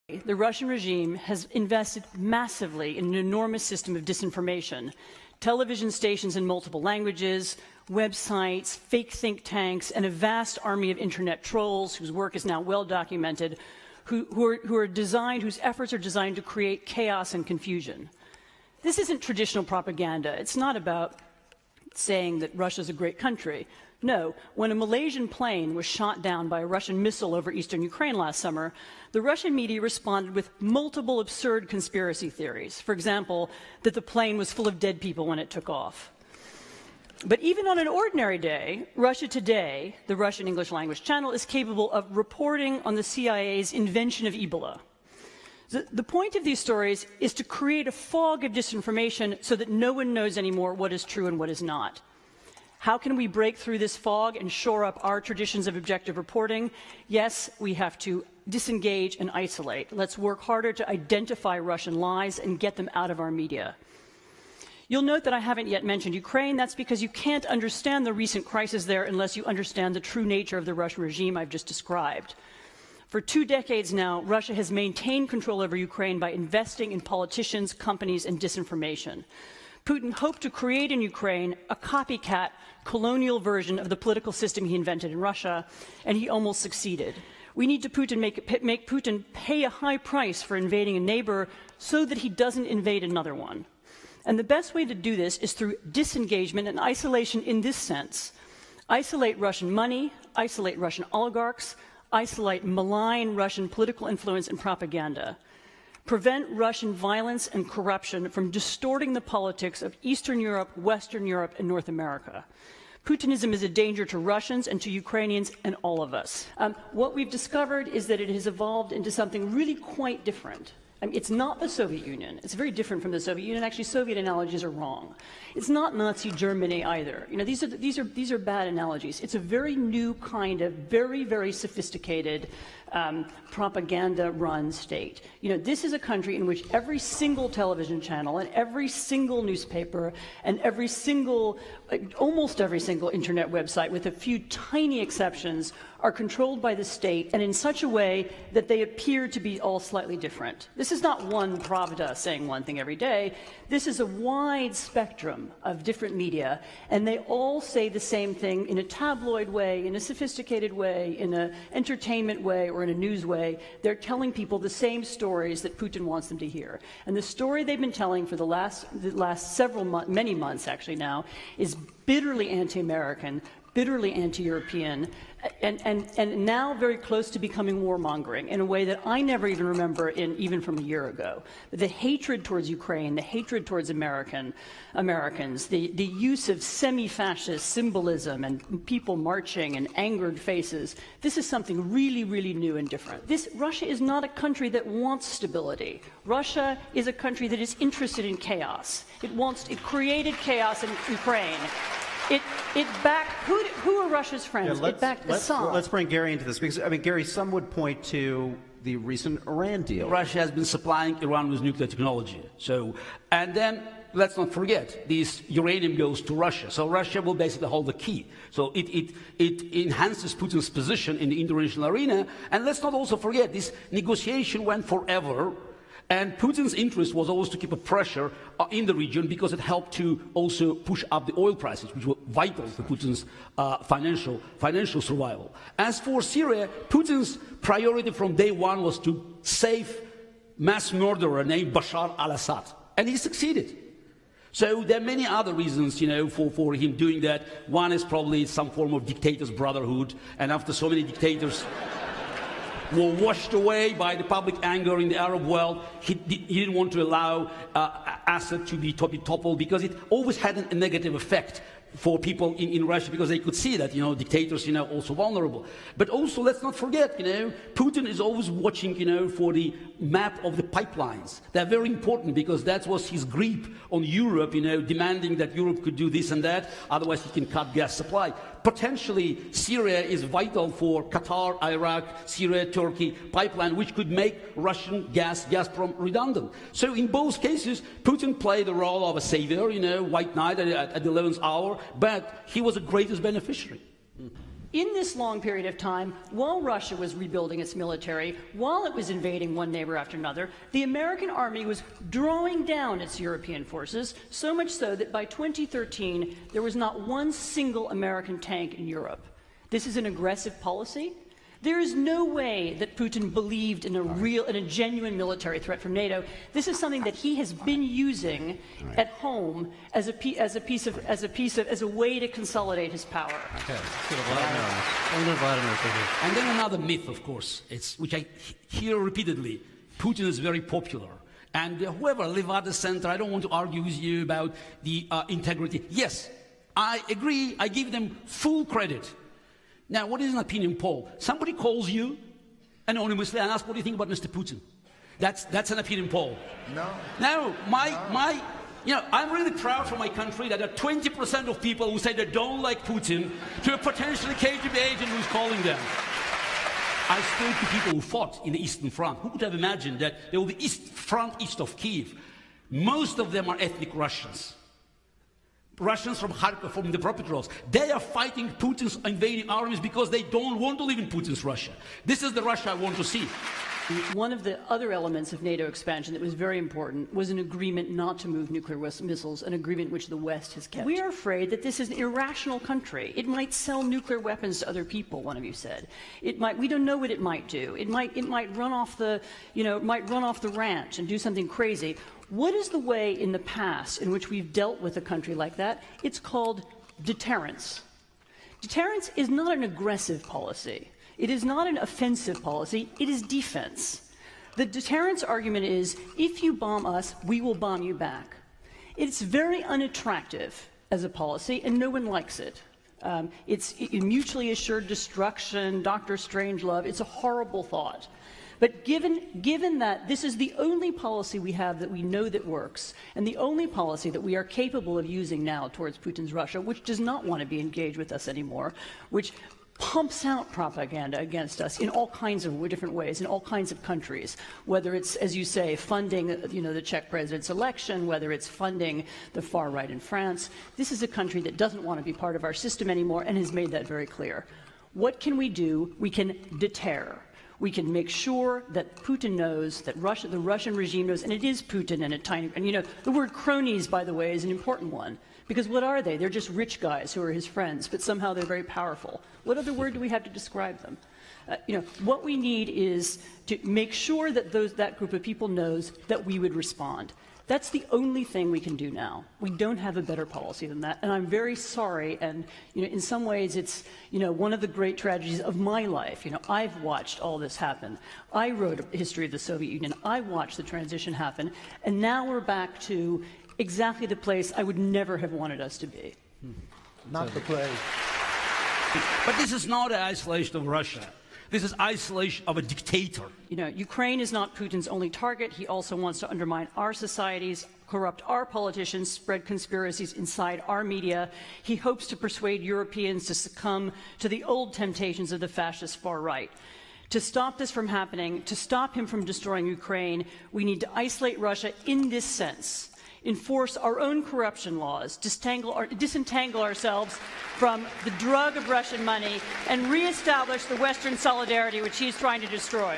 The Russian regime has invested massively in an enormous system of disinformation, television stations in multiple languages, websites, fake think tanks, and a vast army of internet trolls whose work is now well documented, whose efforts are designed to create chaos and confusion. This isn't traditional propaganda. It's not about saying that Russia's a great country. No, when a Malaysian plane was shot down by a Russian missile over eastern Ukraine last summer, the Russian media responded with multiple absurd conspiracy theories. For example, that the plane was full of dead people when it took off. But even on an ordinary day, Russia Today, the Russian English language channel, is capable of reporting on the CIA's invention of Ebola. The point of these stories is to create a fog of disinformation so that no one knows anymore what is true and what is not. How can we break through this fog and shore up our traditions of objective reporting? Yes, we have to disengage and isolate. Let's work harder to identify Russian lies and get them out of our media. You'll note that I haven't yet mentioned Ukraine. That's because you can't understand the recent crisis there unless you understand the true nature of the Russian regime I've just described. For 2 decades now, Russia has maintained control over Ukraine by investing in politicians, companies, and disinformation. Putin hoped to create in Ukraine a copycat colonial version of the political system he invented in Russia, and he almost succeeded. We need to make Putin pay a high price for invading a neighbor so that he doesn't invade another one. And the best way to do this is through disengagement and isolation in this sense. Isolate Russian money, isolate Russian oligarchs, isolate malign Russian political influence and propaganda. Prevent Russian violence and corruption from distorting the politics of Eastern Europe, Western Europe, and North America. Putinism is a danger to Russians and to Ukrainians and all of us. What we've discovered is that it has evolved into something really quite different. It's not the Soviet Union. It's very different from the Soviet Union. Actually, Soviet analogies are wrong. It's not Nazi Germany either. These are bad analogies. It's a very new kind of very, very sophisticated propaganda-run state. This is a country in which every single television channel and every single newspaper and almost every single internet website, with a few tiny exceptions, are controlled by the state and in such a way that they appear to be all slightly different. This is not one Pravda saying one thing every day. This is a wide spectrum of different media, and they all say the same thing in a tabloid way, in a sophisticated way, in an entertainment way, or in a news way. They're telling people the same stories that Putin wants them to hear. And the story they've been telling for the last many months actually now, is bitterly anti-American, bitterly anti-European, and now very close to becoming warmongering in a way that I never even remember even from a year ago. The hatred towards Ukraine, the hatred towards Americans, the use of semi-fascist symbolism and people marching and angered faces, this is something really, really new and different. Russia is not a country that wants stability. Russia is a country that is interested in chaos. It created chaos in Ukraine. Who are Russia's friends? It backed Assad. Let's bring Gary into this, because, Gary, some would point to the recent Iran deal. Russia has been supplying Iran with nuclear technology. And then, let's not forget, this uranium goes to Russia. So Russia will basically hold the key. So it enhances Putin's position in the international arena. And let's not also forget, this negotiation went forever. And Putin's interest was always to keep a pressure in the region, because it helped to also push up the oil prices, which were vital to Putin's financial survival. As for Syria, Putin's priority from day one was to save mass murderer named Bashar al-Assad, and he succeeded. So there are many other reasons, for him doing that. One is probably some form of dictator's brotherhood, and after so many dictators were washed away by the public anger in the Arab world, he didn't want to allow Assad to be toppled, because it always had a negative effect for people in Russia, because they could see that, dictators, also vulnerable. But also, let's not forget, Putin is always watching, for the map of the pipelines. They're very important, because that was his grip on Europe, demanding that Europe could do this and that, otherwise he can cut gas supply. Potentially, Syria is vital for Qatar, Iraq, Syria, Turkey pipeline, which could make Russian Gazprom redundant. So in both cases, Putin played the role of a savior, white knight at the 11th hour, but he was the greatest beneficiary. In this long period of time, while Russia was rebuilding its military, while it was invading one neighbor after another, the American army was drawing down its European forces, so much so that by 2013, there was not one single American tank in Europe. This is an aggressive policy. There is no way that Putin believed in a genuine military threat from NATO. This is something that he has been using at home as a way to consolidate his power. Okay. Vladimir. And then another myth, of course, which I hear repeatedly. Putin is very popular. And whoever, Levada Center, I don't want to argue with you about the integrity. Yes, I agree. I give them full credit. Now, what is an opinion poll? Somebody calls you anonymously and asks, what do you think about Mr. Putin? That's an opinion poll. No, I'm really proud for my country that there are 20% of people who say they don't like Putin to a potentially KGB agent who's calling them. I spoke to people who fought in the Eastern Front. Who could have imagined that there will be front east of Kiev? Most of them are ethnic Russians. Russians from Kharkov, from the Dnipropetrovsk. They are fighting Putin's invading armies because they don't want to live in Putin's Russia. This is the Russia I want to see. One of the other elements of NATO expansion that was very important was an agreement not to move nuclear missiles, an agreement which the West has kept. We are afraid that this is an irrational country. It might sell nuclear weapons to other people, one of you said. It might, we don't know what it might do. It might run off the ranch and do something crazy. What is the way in the past in which we've dealt with a country like that? It's called deterrence. Deterrence is not an aggressive policy. It is not an offensive policy. It is defense. The deterrence argument is, if you bomb us, we will bomb you back. It's very unattractive as a policy, and no one likes it. It's mutually assured destruction, Dr. Strangelove. It's a horrible thought. But given that this is the only policy we have that we know that works, and the only policy that we are capable of using now towards Putin's Russia, which does not want to be engaged with us anymore, which pumps out propaganda against us in all kinds of different ways, in all kinds of countries, whether it's, as you say, funding the Czech president's election, whether it's funding the far right in France. This is a country that doesn't want to be part of our system anymore and has made that very clear. What can we do? We can deter. We can make sure that Putin knows, that the Russian regime knows, and it is Putin and the word cronies, by the way, is an important one. Because what are they? They're just rich guys who are his friends, but somehow they're very powerful. What other word do we have to describe them? What we need is to make sure that that group of people knows that we would respond. That's the only thing we can do now. We don't have a better policy than that, and I'm very sorry. And in some ways, it's one of the great tragedies of my life. I've watched all this happen. I wrote a history of the Soviet Union. I watched the transition happen, and now we're back to exactly the place I would never have wanted us to be. Not the place. But this is not an isolation of Russia. This is isolation of a dictator. Ukraine is not Putin's only target. He also wants to undermine our societies, corrupt our politicians, spread conspiracies inside our media. He hopes to persuade Europeans to succumb to the old temptations of the fascist far right. To stop this from happening, to stop him from destroying Ukraine, we need to isolate Russia in this sense. Enforce our own corruption laws, disentangle ourselves from the drug of Russian money, and reestablish the Western solidarity which he's trying to destroy.